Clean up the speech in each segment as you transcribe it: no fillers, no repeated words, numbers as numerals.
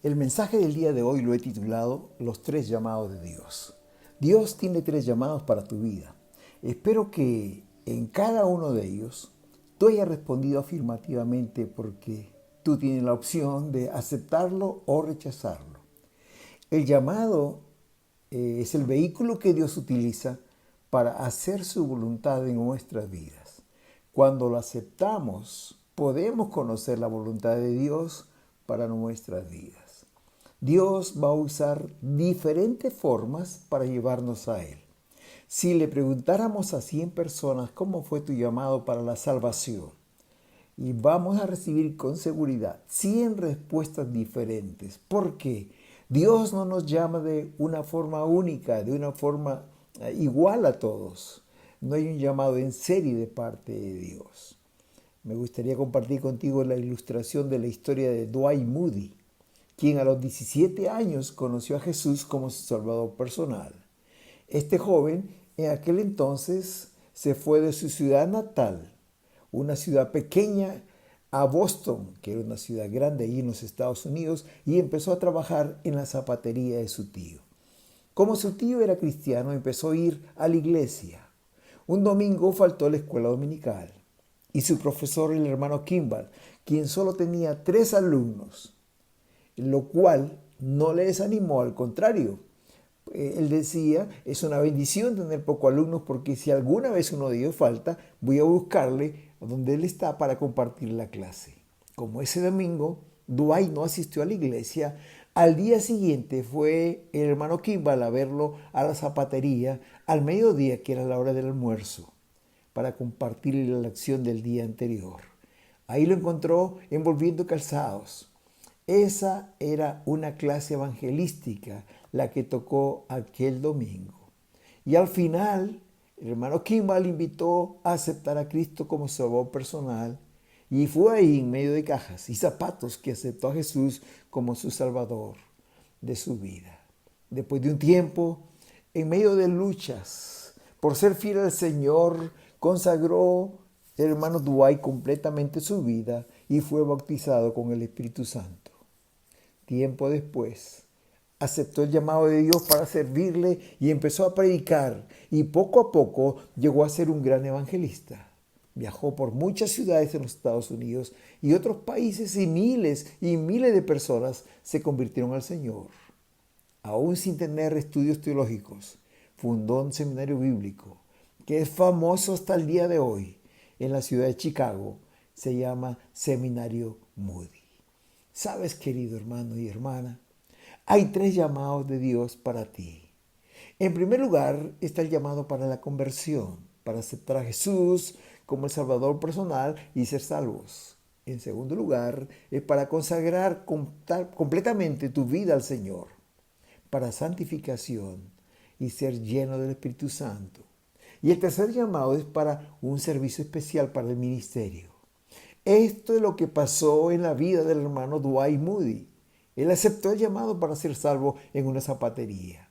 El mensaje del día de hoy lo he titulado Los tres llamados de Dios. Dios tiene tres llamados para tu vida. Espero que en cada uno de ellos tú hayas respondido afirmativamente porque tú tienes la opción de aceptarlo o rechazarlo. El llamado es el vehículo que Dios utiliza para hacer su voluntad en nuestras vidas. Cuando lo aceptamos, podemos conocer la voluntad de Dios para nuestras vidas. Dios va a usar diferentes formas para llevarnos a Él. Si le preguntáramos a 100 personas cómo fue tu llamado para la salvación, y vamos a recibir con seguridad 100 respuestas diferentes. ¿Por qué? Dios no nos llama de una forma única, de una forma igual a todos. No hay un llamado en serie de parte de Dios. Me gustaría compartir contigo la ilustración de la historia de Dwight Moody, quien a los 17 años conoció a Jesús como su Salvador personal. Este joven en aquel entonces se fue de su ciudad natal, una ciudad pequeña, a Boston, que era una ciudad grande allí en los Estados Unidos, y empezó a trabajar en la zapatería de su tío. Como su tío era cristiano, empezó a ir a la iglesia. Un domingo faltó a la escuela dominical y su profesor, el hermano Kimball, quien solo tenía 3 alumnos, lo cual no le desanimó, al contrario. Él decía, es una bendición tener pocos alumnos porque si alguna vez uno de ellos falta, voy a buscarle a donde él está para compartir la clase. Como ese domingo Dwight no asistió a la iglesia, al día siguiente fue el hermano Kimball a verlo a la zapatería al mediodía, que era la hora del almuerzo, para compartir la lección del día anterior. Ahí lo encontró envolviendo calzados. Esa era una clase evangelística la que tocó aquel domingo. Y al final, el hermano Kimball invitó a aceptar a Cristo como Salvador personal y fue ahí en medio de cajas y zapatos que aceptó a Jesús como su Salvador de su vida. Después de un tiempo, en medio de luchas, por ser fiel al Señor, consagró el hermano Dwight completamente su vida y fue bautizado con el Espíritu Santo. Tiempo después, aceptó el llamado de Dios para servirle y empezó a predicar. Y poco a poco llegó a ser un gran evangelista. Viajó por muchas ciudades en los Estados Unidos y otros países y miles de personas se convirtieron al Señor. Aún sin tener estudios teológicos, fundó un seminario bíblico que es famoso hasta el día de hoy en la ciudad de Chicago. Se llama Seminario Moody. ¿Sabes, querido hermano y hermana? Hay 3 llamados de Dios para ti. En primer lugar está el llamado para la conversión, para aceptar a Jesús como el Salvador personal y ser salvos. En segundo lugar, es para consagrar completamente tu vida al Señor, para santificación y ser lleno del Espíritu Santo. Y el tercer llamado es para un servicio especial para el ministerio. Esto es lo que pasó en la vida del hermano Dwight Moody. Él aceptó el llamado para ser salvo en una zapatería.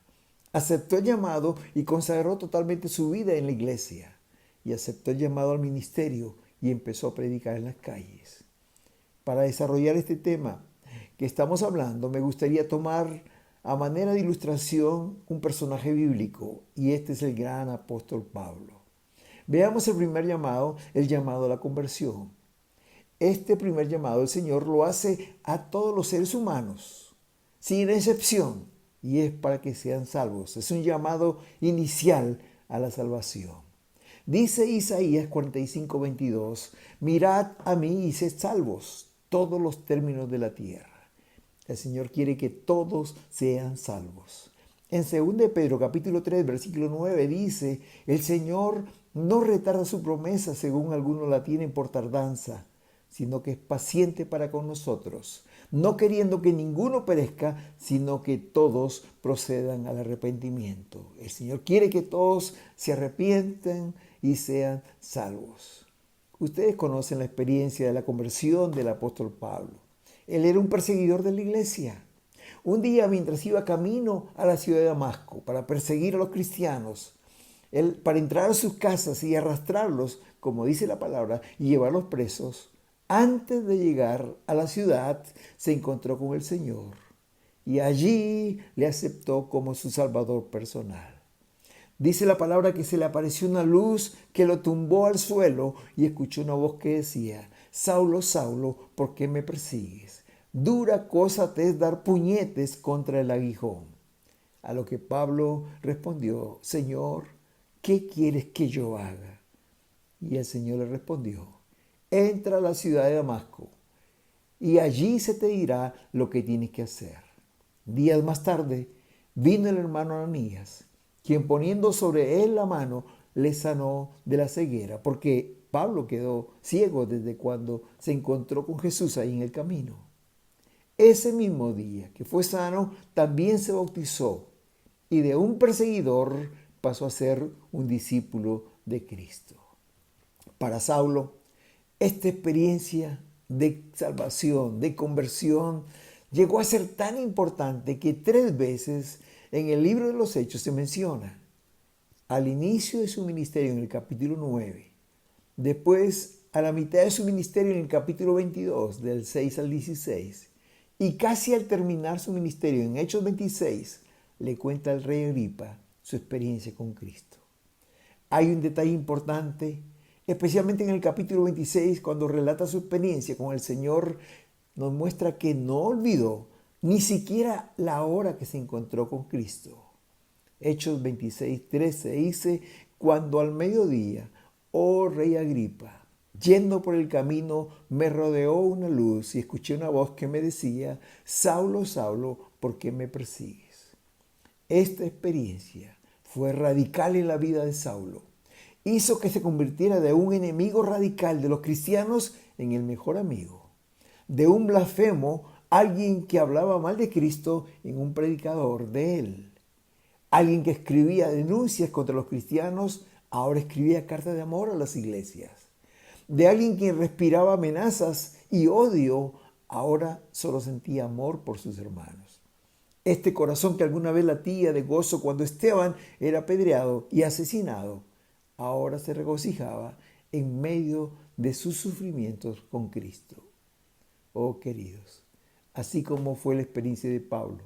Aceptó el llamado y consagró totalmente su vida en la iglesia. Y aceptó el llamado al ministerio y empezó a predicar en las calles. Para desarrollar este tema que estamos hablando, me gustaría tomar a manera de ilustración un personaje bíblico, y este es el gran apóstol Pablo. Veamos el primer llamado, el llamado a la conversión. Este primer llamado el Señor lo hace a todos los seres humanos, sin excepción, y es para que sean salvos. Es un llamado inicial a la salvación. Dice Isaías 45:22, mirad a mí y sed salvos todos los términos de la tierra. El Señor quiere que todos sean salvos. En 2 de Pedro capítulo 3, versículo 9 dice, el Señor no retarda su promesa según algunos la tienen por tardanza, sino que es paciente para con nosotros, no queriendo que ninguno perezca, sino que todos procedan al arrepentimiento. El Señor quiere que todos se arrepientan y sean salvos. Ustedes conocen la experiencia de la conversión del apóstol Pablo. Él era un perseguidor de la iglesia. Un día, mientras iba camino a la ciudad de Damasco para perseguir a los cristianos, él, para entrar a sus casas y arrastrarlos, como dice la palabra, y llevarlos presos, antes de llegar a la ciudad, se encontró con el Señor. y allí le aceptó como su Salvador personal. Dice la palabra que se le apareció una luz que lo tumbó al suelo y escuchó una voz que decía: Saulo, Saulo, ¿por qué me persigues? Dura cosa te es dar puñetes contra el aguijón. A lo que Pablo respondió: Señor, ¿qué quieres que yo haga? Y el Señor le respondió: entra a la ciudad de Damasco y allí se te dirá lo que tienes que hacer. Días más tarde vino el hermano Ananías, quien poniendo sobre él la mano le sanó de la ceguera, porque Pablo quedó ciego desde cuando se encontró con Jesús ahí en el camino. Ese mismo día que fue sano, también se bautizó y de un perseguidor pasó a ser un discípulo de Cristo. Para Saulo, esta experiencia de salvación, de conversión, llegó a ser tan importante que 3 veces en el libro de los Hechos se menciona. Al inicio de su ministerio en el capítulo 9, después a la mitad de su ministerio en el capítulo 22, del 6 al 16, y casi al terminar su ministerio en Hechos 26, le cuenta al rey Agripa su experiencia con Cristo. Hay un detalle importante, especialmente en el capítulo 26, cuando relata su experiencia con el Señor, nos muestra que no olvidó ni siquiera la hora que se encontró con Cristo. Hechos 26, 13 dice: cuando al mediodía, oh rey Agripa, yendo por el camino, me rodeó una luz y escuché una voz que me decía: Saulo, Saulo, ¿por qué me persigues? Esta experiencia fue radical en la vida de Saulo. Hizo que se convirtiera de un enemigo radical de los cristianos en el mejor amigo. De un blasfemo, alguien que hablaba mal de Cristo, en un predicador de él. Alguien que escribía denuncias contra los cristianos, ahora escribía cartas de amor a las iglesias. De alguien que respiraba amenazas y odio, ahora solo sentía amor por sus hermanos. Este corazón que alguna vez latía de gozo cuando Esteban era apedreado y asesinado, ahora se regocijaba en medio de sus sufrimientos con Cristo. Oh queridos, así como fue la experiencia de Pablo,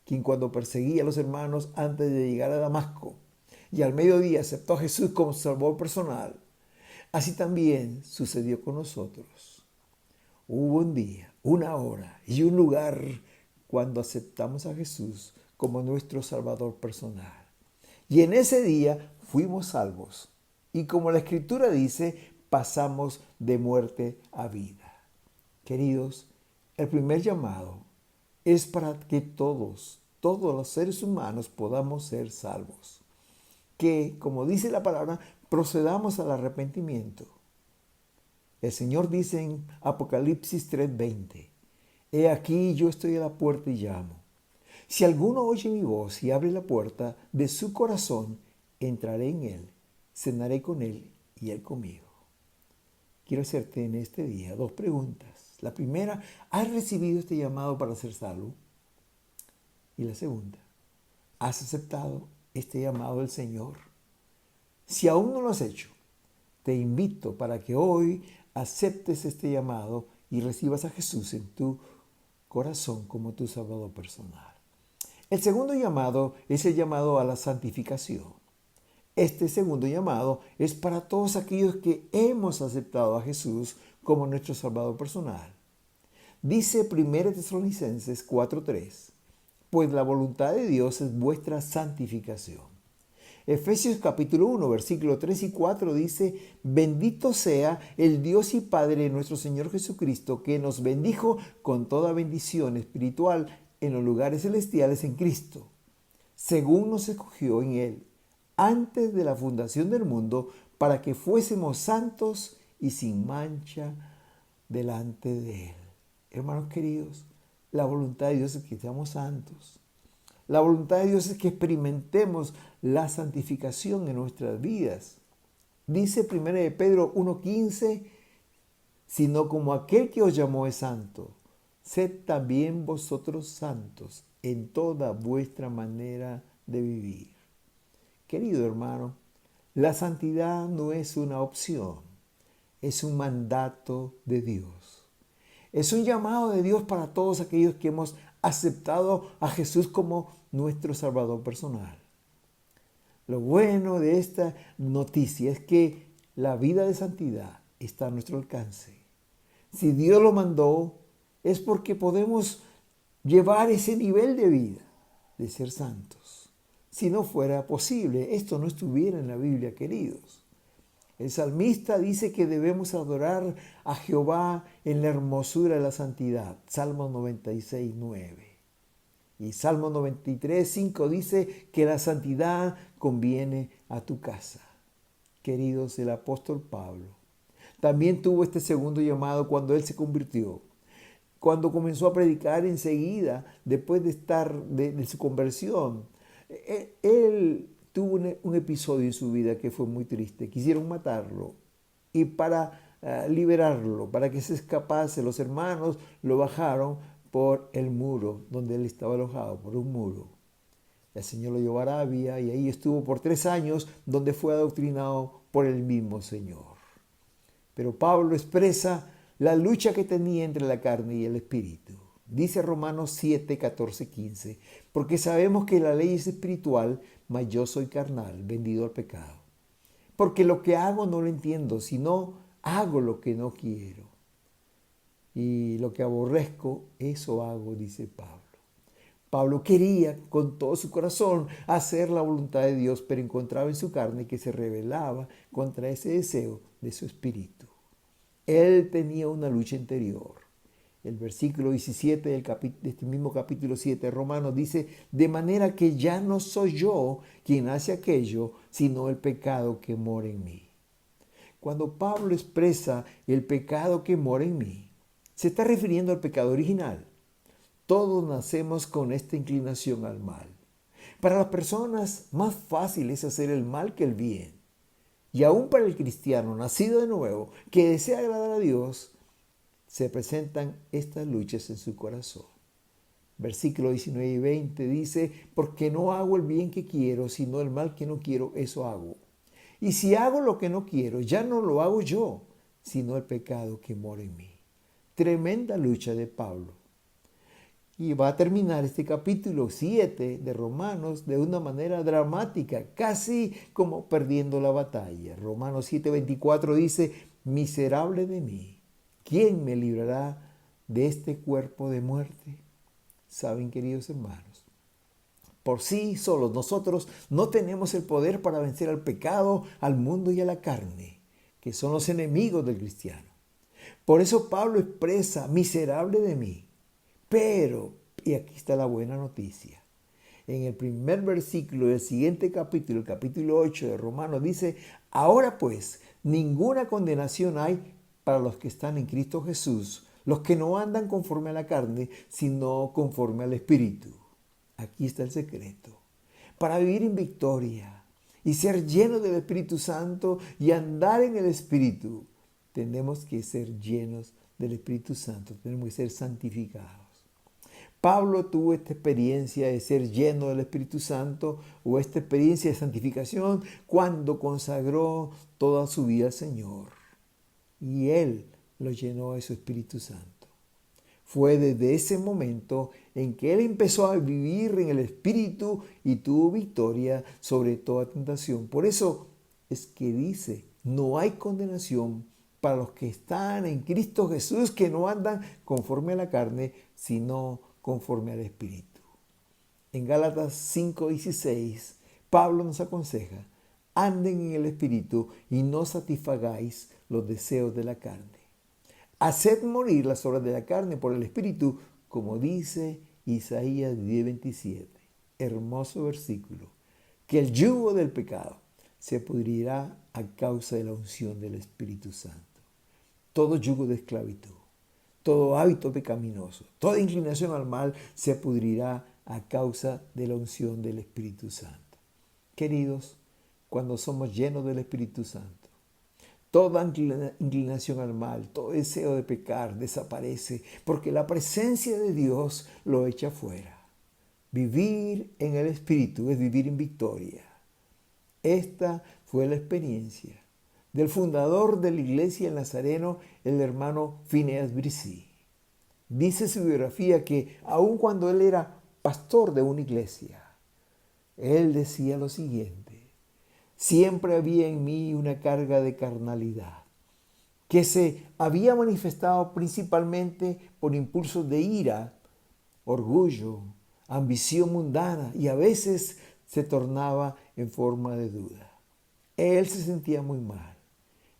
quien cuando perseguía a los hermanos antes de llegar a Damasco y al mediodía aceptó a Jesús como Salvador personal, así también sucedió con nosotros. Hubo un día, una hora y un lugar cuando aceptamos a Jesús como nuestro Salvador personal. Y en ese día fuimos salvos. Y como la Escritura dice, pasamos de muerte a vida. Queridos, el primer llamado es para que todos los seres humanos podamos ser salvos. Que, como dice la palabra, procedamos al arrepentimiento. El Señor dice en Apocalipsis 3:20, he aquí yo estoy a la puerta y llamo. Si alguno oye mi voz y abre la puerta de su corazón, entraré en él, cenaré con él y él conmigo. Quiero hacerte en este día 2 preguntas. La primera, ¿has recibido este llamado para ser salvo? Y la segunda, ¿has aceptado este llamado del Señor? Si aún no lo has hecho, te invito para que hoy aceptes este llamado y recibas a Jesús en tu corazón como tu Salvador personal. El segundo llamado es el llamado a la santificación. Este segundo llamado es para todos aquellos que hemos aceptado a Jesús como nuestro Salvador personal. Dice 1 Tesalonicenses 4:3, pues la voluntad de Dios es vuestra santificación. Efesios capítulo 1, versículos 3 y 4 dice, bendito sea el Dios y Padre de nuestro Señor Jesucristo, que nos bendijo con toda bendición espiritual en los lugares celestiales en Cristo, según nos escogió en Él, antes de la fundación del mundo, para que fuésemos santos y sin mancha delante de Él. Hermanos queridos, la voluntad de Dios es que seamos santos. La voluntad de Dios es que experimentemos la santificación en nuestras vidas. Dice 1 Pedro 1:15, sino como aquel que os llamó es santo, sed también vosotros santos en toda vuestra manera de vivir. Querido hermano, la santidad no es una opción, es un mandato de Dios. Es un llamado de Dios para todos aquellos que hemos aceptado a Jesús como nuestro Salvador personal. Lo bueno de esta noticia es que la vida de santidad está a nuestro alcance. Si Dios lo mandó, es porque podemos llevar ese nivel de vida, de ser santos. Si no fuera posible, esto no estuviera en la Biblia, queridos. El salmista dice que debemos adorar a Jehová en la hermosura de la santidad. Salmo 96, 9. Y Salmo 93, 5 dice que la santidad conviene a tu casa. Queridos, el apóstol Pablo también tuvo este segundo llamado cuando él se convirtió. Cuando comenzó a predicar enseguida, después de su conversión, él tuvo un episodio en su vida que fue muy triste. Quisieron matarlo y para liberarlo, para que se escapase, los hermanos lo bajaron por el muro donde él estaba alojado, por un muro. El Señor lo llevó a Arabia y ahí estuvo por 3 años, donde fue adoctrinado por el mismo Señor. Pero Pablo expresa la lucha que tenía entre la carne y el espíritu. Dice Romanos 7, 14, 15, porque sabemos que la ley es espiritual, mas yo soy carnal, vendido al pecado. Porque lo que hago no lo entiendo, sino hago lo que no quiero. Y lo que aborrezco, eso hago, dice Pablo. Pablo quería con todo su corazón hacer la voluntad de Dios, pero encontraba en su carne que se rebelaba contra ese deseo de su espíritu. Él tenía una lucha interior. El versículo 17 de este mismo capítulo 7 de Romanos dice, de manera que ya no soy yo quien hace aquello, sino el pecado que mora en mí. Cuando Pablo expresa el pecado que mora en mí, se está refiriendo al pecado original. Todos nacemos con esta inclinación al mal. Para las personas, más fácil es hacer el mal que el bien. Y aún para el cristiano nacido de nuevo, que desea agradar a Dios, se presentan estas luchas en su corazón. Versículos 19 y 20 dice, porque no hago el bien que quiero, sino el mal que no quiero, eso hago. Y si hago lo que no quiero, ya no lo hago yo, sino el pecado que mora en mí. Tremenda lucha de Pablo. Y va a terminar este capítulo 7 de Romanos de una manera dramática, casi como perdiendo la batalla. Romanos 7:24 dice, miserable de mí, ¿quién me librará de este cuerpo de muerte? Saben, queridos hermanos, por sí solos nosotros no tenemos el poder para vencer al pecado, al mundo y a la carne, que son los enemigos del cristiano. Por eso Pablo expresa, miserable de mí. Pero, y aquí está la buena noticia, en el primer versículo del siguiente capítulo, el capítulo 8 de Romanos, dice, ahora pues, ninguna condenación hay para los que están en Cristo Jesús, los que no andan conforme a la carne, sino conforme al Espíritu. Aquí está el secreto. Para vivir en victoria y ser llenos del Espíritu Santo y andar en el Espíritu, tenemos que ser llenos del Espíritu Santo, tenemos que ser santificados. Pablo tuvo esta experiencia de ser lleno del Espíritu Santo o esta experiencia de santificación cuando consagró toda su vida al Señor. Y Él lo llenó de su Espíritu Santo. Fue desde ese momento en que Él empezó a vivir en el Espíritu y tuvo victoria sobre toda tentación. Por eso es que dice, no hay condenación para los que están en Cristo Jesús, que no andan conforme a la carne, sino conforme al Espíritu. En Gálatas 5:16, Pablo nos aconseja, anden en el Espíritu y no satisfagáis los deseos de la carne. Haced morir las obras de la carne por el Espíritu, como dice Isaías 10:27. Hermoso versículo. Que el yugo del pecado se pudrirá a causa de la unción del Espíritu Santo. Todo yugo de esclavitud, todo hábito pecaminoso, toda inclinación al mal se pudrirá a causa de la unción del Espíritu Santo. Queridos, cuando somos llenos del Espíritu Santo, toda inclinación al mal, todo deseo de pecar desaparece, porque la presencia de Dios lo echa fuera. Vivir en el Espíritu es vivir en victoria. Esta fue la experiencia del fundador de la iglesia el Nazareno, el hermano Phineas Bresee. Dice su biografía que aun cuando él era pastor de una iglesia, él decía lo siguiente: siempre había en mí una carga de carnalidad, que se había manifestado principalmente por impulsos de ira, orgullo, ambición mundana, y a veces se tornaba en forma de duda. Él se sentía muy mal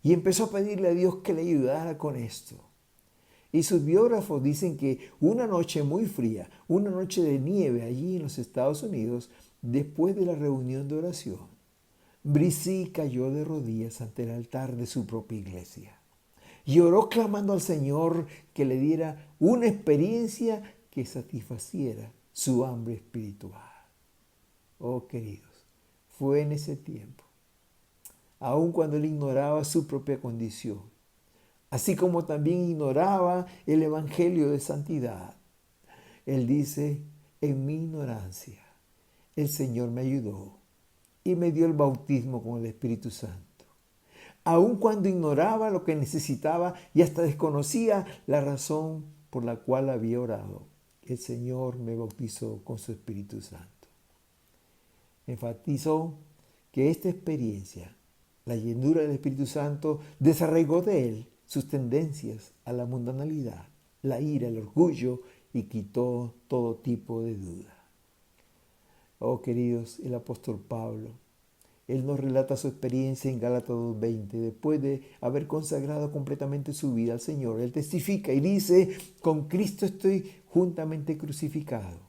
y empezó a pedirle a Dios que le ayudara con esto. Y sus biógrafos dicen que una noche muy fría, una noche de nieve allí en los Estados Unidos, después de la reunión de oración, Brissi cayó de rodillas ante el altar de su propia iglesia y oró clamando al Señor que le diera una experiencia que satisfaciera su hambre espiritual. Oh, queridos, fue en ese tiempo, aun cuando él ignoraba su propia condición, así como también ignoraba el evangelio de santidad. Él dice: en mi ignorancia, el Señor me ayudó y me dio el bautismo con el Espíritu Santo. Aun cuando ignoraba lo que necesitaba y hasta desconocía la razón por la cual había orado, el Señor me bautizó con su Espíritu Santo. Enfatizó que esta experiencia, la llenura del Espíritu Santo, desarraigó de él sus tendencias a la mundanalidad, la ira, el orgullo, y quitó todo tipo de duda. Oh, queridos, el apóstol Pablo, él nos relata su experiencia en Gálatas 2:20. Después de haber consagrado completamente su vida al Señor, él testifica y dice: con Cristo estoy juntamente crucificado,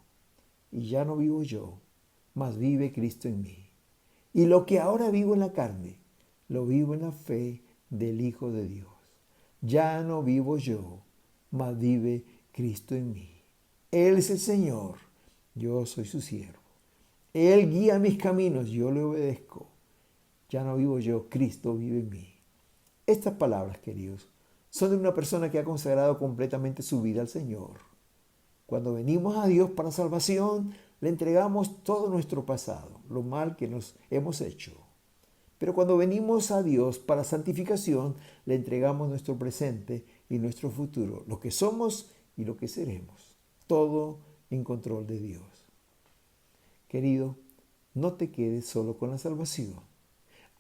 y ya no vivo yo, mas vive Cristo en mí. Y lo que ahora vivo en la carne, lo vivo en la fe del Hijo de Dios. Ya no vivo yo, mas vive Cristo en mí. Él es el Señor, yo soy su siervo. Él guía mis caminos, yo le obedezco. Ya no vivo yo, Cristo vive en mí. Estas palabras, queridos, son de una persona que ha consagrado completamente su vida al Señor. Cuando venimos a Dios para salvación, le entregamos todo nuestro pasado, lo mal que nos hemos hecho. Pero cuando venimos a Dios para santificación, le entregamos nuestro presente y nuestro futuro, lo que somos y lo que seremos. Todo en control de Dios. Querido, no te quedes solo con la salvación.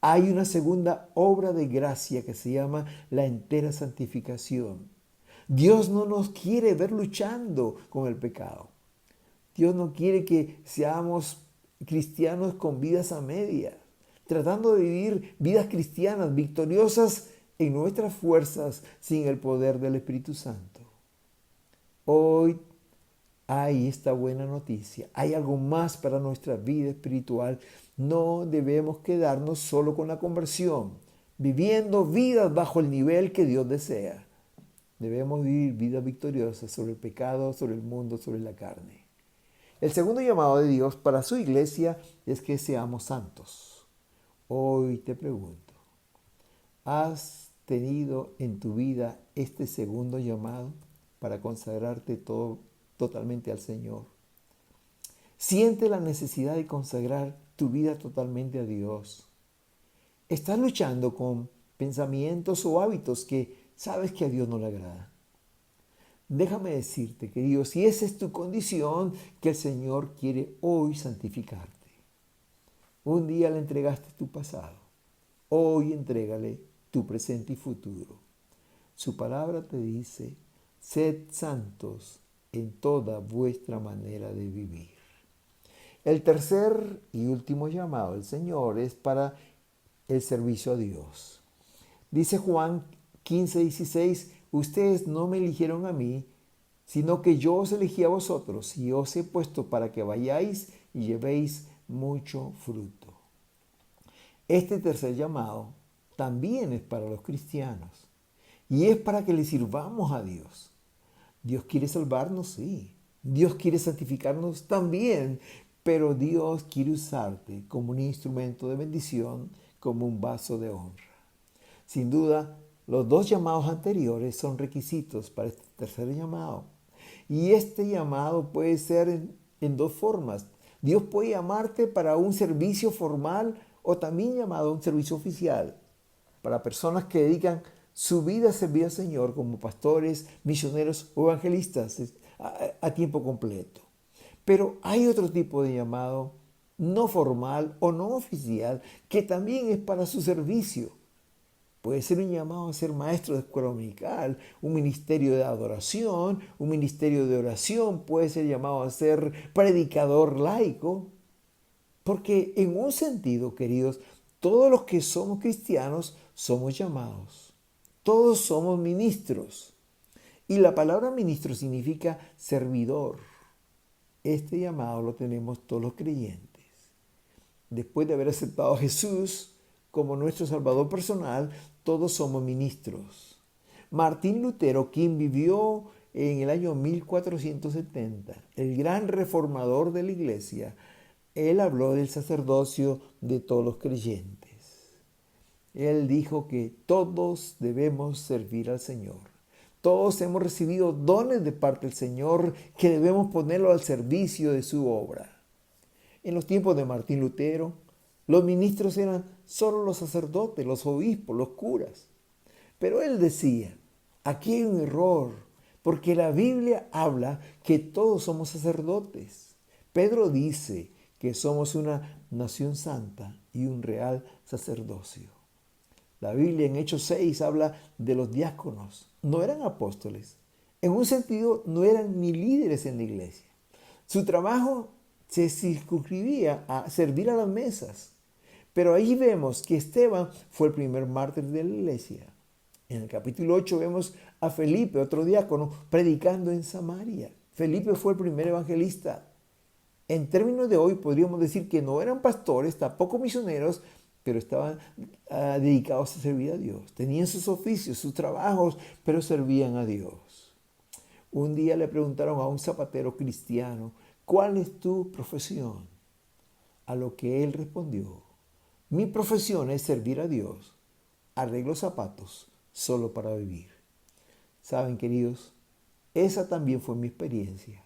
Hay una segunda obra de gracia que se llama la entera santificación. Dios no nos quiere ver luchando con el pecado. Dios no quiere que seamos cristianos con vidas a medias, tratando de vivir vidas cristianas victoriosas en nuestras fuerzas sin el poder del Espíritu Santo. Hoy hay esta buena noticia, hay algo más para nuestra vida espiritual. No debemos quedarnos solo con la conversión, viviendo vidas bajo el nivel que Dios desea. Debemos vivir vidas victoriosas sobre el pecado, sobre el mundo, sobre la carne. El segundo llamado de Dios para su iglesia es que seamos santos. Hoy te pregunto, ¿has tenido en tu vida este segundo llamado para consagrarte totalmente al Señor? Siente la necesidad de consagrar tu vida totalmente a Dios. ¿Estás luchando con pensamientos o hábitos que sabes que a Dios no le agrada? Déjame decirte, querido, si esa es tu condición, que el Señor quiere hoy santificarte. Un día le entregaste tu pasado. Hoy entrégale tu presente y futuro. Su palabra te dice: sed santos en toda vuestra manera de vivir. El tercer y último llamado del Señor es para el servicio a Dios. Dice Juan 15:16: ustedes no me eligieron a mí, sino que yo os elegí a vosotros y os he puesto para que vayáis y llevéis mucho fruto. Este tercer llamado también es para los cristianos y es para que le sirvamos a Dios. Dios quiere salvarnos, sí. Dios quiere santificarnos también, pero Dios quiere usarte como un instrumento de bendición, como un vaso de honra. Sin duda, los dos llamados anteriores son requisitos para este tercer llamado. Y este llamado puede ser en dos formas. Dios puede llamarte para un servicio formal o también llamado a un servicio oficial, para personas que dedican su vida servir al Señor como pastores, misioneros o evangelistas a tiempo completo. Pero hay otro tipo de llamado no formal o no oficial que también es para su servicio. Puede ser un llamado a ser maestro de escuela dominical, un ministerio de adoración, un ministerio de oración, puede ser llamado a ser predicador laico. Porque en un sentido, queridos, todos los que somos cristianos somos llamados. Todos somos ministros. Y la palabra ministro significa servidor. Este llamado lo tenemos todos los creyentes. Después de haber aceptado a Jesús como nuestro Salvador personal, todos somos ministros. Martín Lutero, quien vivió en el año 1470, el gran reformador de la iglesia, él habló del sacerdocio de todos los creyentes. Él dijo que todos debemos servir al Señor. Todos hemos recibido dones de parte del Señor que debemos ponerlo al servicio de su obra. En los tiempos de Martín Lutero, los ministros eran solo los sacerdotes, los obispos, los curas. Pero él decía, aquí hay un error, porque la Biblia habla que todos somos sacerdotes. Pedro dice que somos una nación santa y un real sacerdocio. La Biblia en Hechos 6 habla de los diáconos. No eran apóstoles. En un sentido, no eran ni líderes en la iglesia. Su trabajo se circunscribía a servir a las mesas. Pero ahí vemos que Esteban fue el primer mártir de la iglesia. En el capítulo 8 vemos a Felipe, otro diácono, predicando en Samaria. Felipe fue el primer evangelista. En términos de hoy podríamos decir que no eran pastores, tampoco misioneros, pero estaban dedicados a servir a Dios. Tenían sus oficios, sus trabajos, pero servían a Dios. Un día le preguntaron a un zapatero cristiano, ¿cuál es tu profesión? A lo que él respondió, mi profesión es servir a Dios. Arreglo zapatos solo para vivir. Saben, queridos, esa también fue mi experiencia.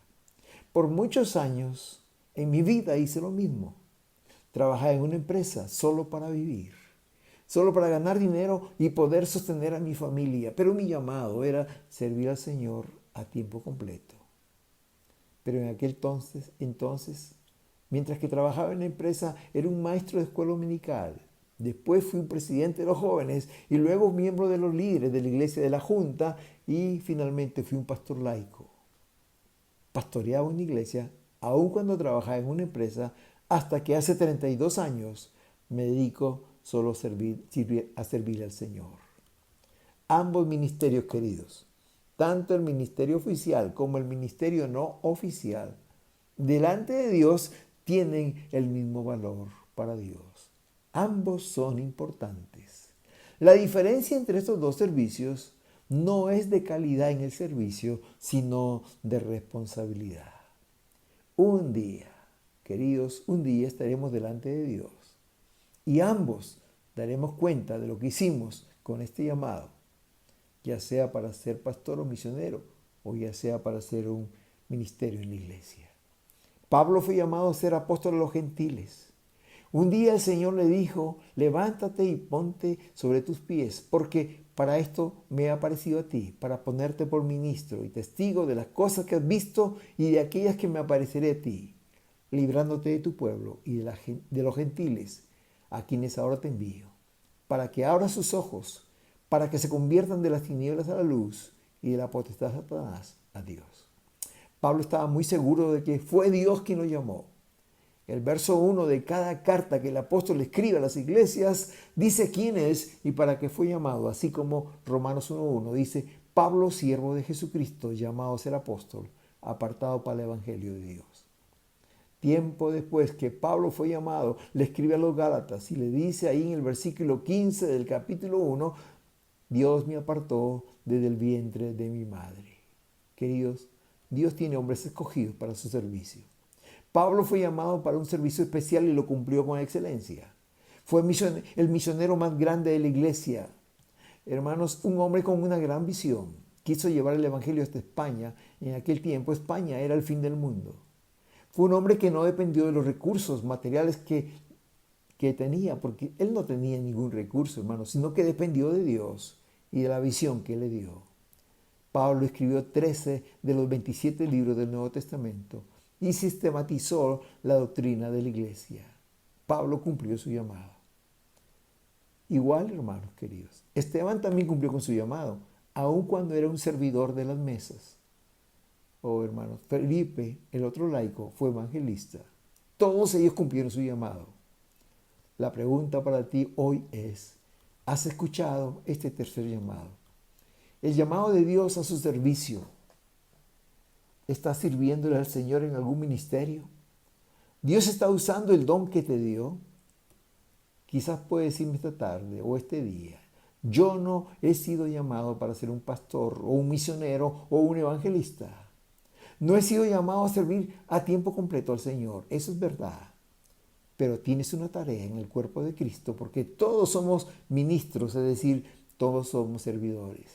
Por muchos años en mi vida hice lo mismo. Trabajaba en una empresa solo para vivir, solo para ganar dinero y poder sostener a mi familia. Pero mi llamado era servir al Señor a tiempo completo. Pero en aquel entonces, mientras que trabajaba en la empresa, era un maestro de escuela dominical. Después fui un presidente de los jóvenes y luego miembro de los líderes de la iglesia de la Junta y finalmente fui un pastor laico. Pastoreaba una iglesia aun cuando trabajaba en una empresa hasta que hace 32 años me dedico solo a servir al Señor. Ambos ministerios, queridos, tanto el ministerio oficial como el ministerio no oficial, delante de Dios tienen el mismo valor para Dios. Ambos son importantes. La diferencia entre estos dos servicios no es de calidad en el servicio, sino de responsabilidad. Un día, queridos, un día estaremos delante de Dios y ambos daremos cuenta de lo que hicimos con este llamado, ya sea para ser pastor o misionero o ya sea para hacer un ministerio en la iglesia. Pablo fue llamado a ser apóstol a los gentiles. Un día el Señor le dijo, levántate y ponte sobre tus pies, porque para esto me he aparecido a ti, para ponerte por ministro y testigo de las cosas que has visto y de aquellas que me apareceré a ti, librándote de tu pueblo y de los gentiles, a quienes ahora te envío, para que abras sus ojos, para que se conviertan de las tinieblas a la luz y de la potestad de Satanás a Dios. Pablo estaba muy seguro de que fue Dios quien lo llamó. El verso 1 de cada carta que el apóstol escribe a las iglesias dice quién es y para qué fue llamado, así como Romanos 1.1 dice, Pablo, siervo de Jesucristo, llamado a ser apóstol, apartado para el evangelio de Dios. Tiempo después que Pablo fue llamado, le escribe a los Gálatas y le dice ahí en el versículo 15 del capítulo 1, Dios me apartó desde el vientre de mi madre. Queridos, Dios tiene hombres escogidos para su servicio. Pablo fue llamado para un servicio especial y lo cumplió con excelencia. Fue el misionero más grande de la iglesia. Hermanos, un hombre con una gran visión. Quiso llevar el evangelio hasta España. En aquel tiempo España era el fin del mundo. Fue un hombre que no dependió de los recursos materiales que tenía, porque él no tenía ningún recurso, hermanos, sino que dependió de Dios y de la visión que le dio. Pablo escribió 13 de los 27 libros del Nuevo Testamento y sistematizó la doctrina de la iglesia. Pablo cumplió su llamado. Igual, hermanos queridos, Esteban también cumplió con su llamado, aun cuando era un servidor de las mesas. Oh, hermanos, Felipe, el otro laico, fue evangelista. Todos ellos cumplieron su llamado. La pregunta para ti hoy es, ¿has escuchado este tercer llamado? El llamado de Dios a su servicio. ¿Estás sirviéndole al Señor en algún ministerio? ¿Dios está usando el don que te dio? Quizás puedes decirme esta tarde o este día, yo no he sido llamado para ser un pastor o un misionero o un evangelista. No he sido llamado a servir a tiempo completo al Señor, eso es verdad. Pero tienes una tarea en el cuerpo de Cristo porque todos somos ministros, es decir, todos somos servidores.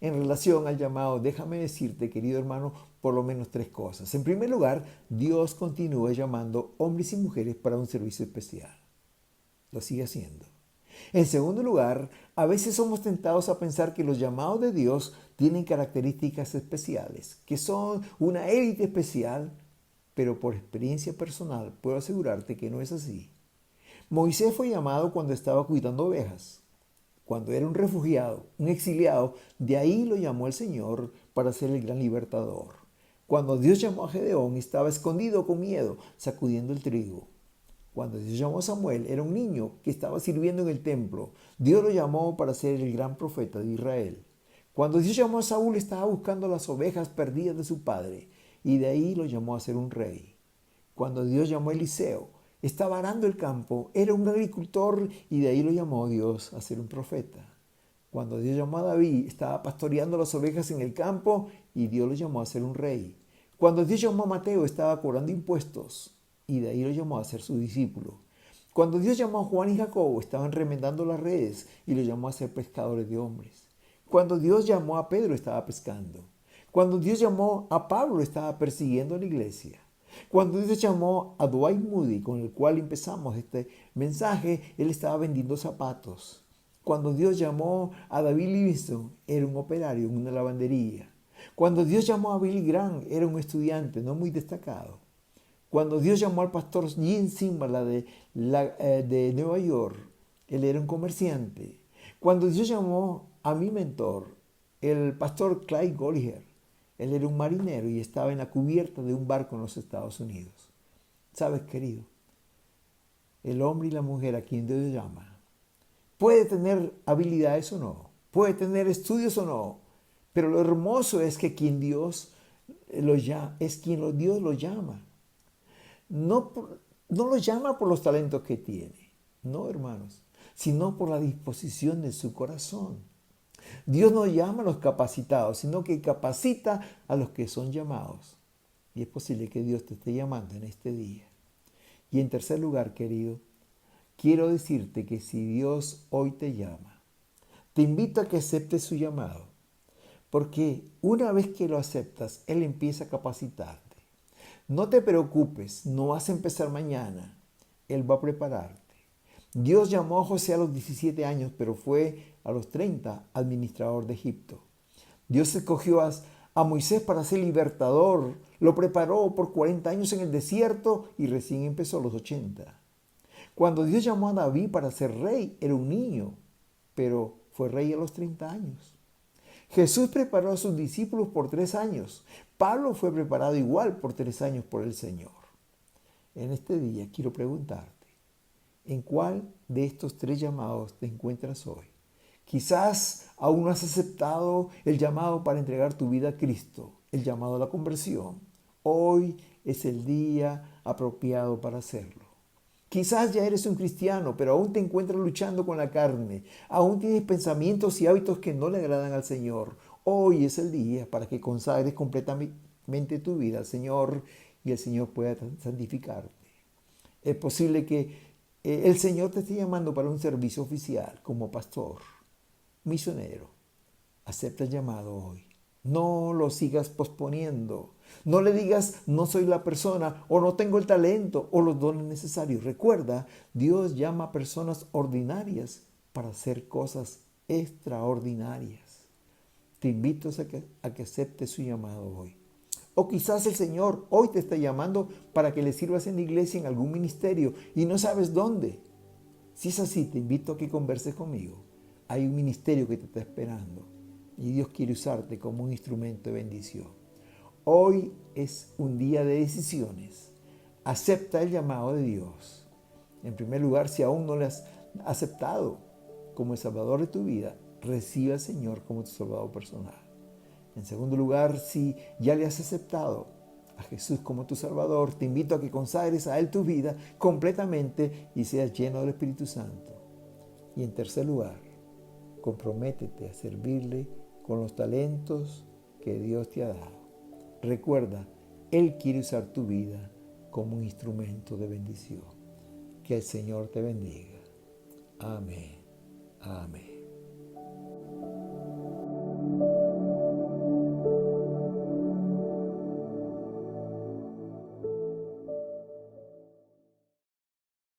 En relación al llamado, déjame decirte, querido hermano, por lo menos 3 cosas. En primer lugar, Dios continúa llamando hombres y mujeres para un servicio especial. Lo sigue haciendo. En segundo lugar, a veces somos tentados a pensar que los llamados de Dios tienen características especiales, que son una élite especial, pero por experiencia personal puedo asegurarte que no es así. Moisés fue llamado cuando estaba cuidando ovejas. Cuando era un refugiado, un exiliado, de ahí lo llamó el Señor para ser el gran libertador. Cuando Dios llamó a Gedeón, estaba escondido con miedo, sacudiendo el trigo. Cuando Dios llamó a Samuel, era un niño que estaba sirviendo en el templo. Dios lo llamó para ser el gran profeta de Israel. Cuando Dios llamó a Saúl, estaba buscando las ovejas perdidas de su padre, y de ahí lo llamó a ser un rey. Cuando Dios llamó a Eliseo, estaba arando el campo, era un agricultor, y de ahí lo llamó Dios a ser un profeta. Cuando Dios llamó a David, estaba pastoreando las ovejas en el campo, y Dios lo llamó a ser un rey. Cuando Dios llamó a Mateo, estaba cobrando impuestos, y de ahí lo llamó a ser su discípulo. Cuando Dios llamó a Juan y Jacobo, estaban remendando las redes y lo llamó a ser pescadores de hombres. Cuando Dios llamó a Pedro, estaba pescando. Cuando Dios llamó a Pablo, estaba persiguiendo a la iglesia. Cuando Dios llamó a Dwight Moody, con el cual empezamos este mensaje, él estaba vendiendo zapatos. Cuando Dios llamó a David Livingstone, era un operario en una lavandería. Cuando Dios llamó a Billy Graham, era un estudiante no muy destacado. Cuando Dios llamó al pastor Gene Simbala de Nueva York, él era un comerciante. Cuando Dios llamó a mi mentor, el pastor Clyde Golliher, él era un marinero y estaba en la cubierta de un barco en los Estados Unidos. ¿Sabes, querido? El hombre y la mujer a quien Dios llama puede tener habilidades o no, puede tener estudios o no, pero lo hermoso es que quien Dios Dios lo llama. No lo llama por los talentos que tiene, no, hermanos, sino por la disposición de su corazón. Dios no llama a los capacitados, sino que capacita a los que son llamados. Y es posible que Dios te esté llamando en este día. Y en tercer lugar, querido, quiero decirte que si Dios hoy te llama, te invito a que aceptes su llamado, porque una vez que lo aceptas, Él empieza a capacitarte. No te preocupes, no vas a empezar mañana. Él va a prepararte. Dios llamó a José a los 17 años, pero fue a los 30 administrador de Egipto. Dios escogió a Moisés para ser libertador, lo preparó por 40 años en el desierto y recién empezó a los 80. Cuando Dios llamó a David para ser rey, era un niño, pero fue rey a los 30 años. Jesús preparó a sus discípulos por 3 años. Pablo fue preparado igual por 3 años por el Señor. En este día quiero preguntarte, ¿en cuál de estos 3 llamados te encuentras hoy? Quizás aún no has aceptado el llamado para entregar tu vida a Cristo, el llamado a la conversión. Hoy es el día apropiado para hacerlo. Quizás ya eres un cristiano, pero aún te encuentras luchando con la carne. Aún tienes pensamientos y hábitos que no le agradan al Señor. Hoy es el día para que consagres completamente tu vida al Señor y el Señor pueda santificarte. Es posible que el Señor te esté llamando para un servicio oficial como pastor, misionero. Acepta el llamado hoy. No lo sigas posponiendo. No le digas, no soy la persona, o no tengo el talento, o los dones necesarios. Recuerda, Dios llama a personas ordinarias para hacer cosas extraordinarias. Te invito a que aceptes su llamado hoy. O quizás el Señor hoy te está llamando para que le sirvas en la iglesia, en algún ministerio, y no sabes dónde. Si es así, te invito a que converses conmigo. Hay un ministerio que te está esperando y Dios quiere usarte como un instrumento de bendición. Hoy es un día de decisiones. Acepta el llamado de Dios. En primer lugar, si aún no le has aceptado como el Salvador de tu vida, recibe al Señor como tu Salvador personal. En segundo lugar, si ya le has aceptado a Jesús como tu Salvador, te invito a que consagres a Él tu vida completamente y seas lleno del Espíritu Santo. Y en tercer lugar, comprométete a servirle con los talentos que Dios te ha dado. Recuerda, Él quiere usar tu vida como un instrumento de bendición. Que el Señor te bendiga. Amén. Amén.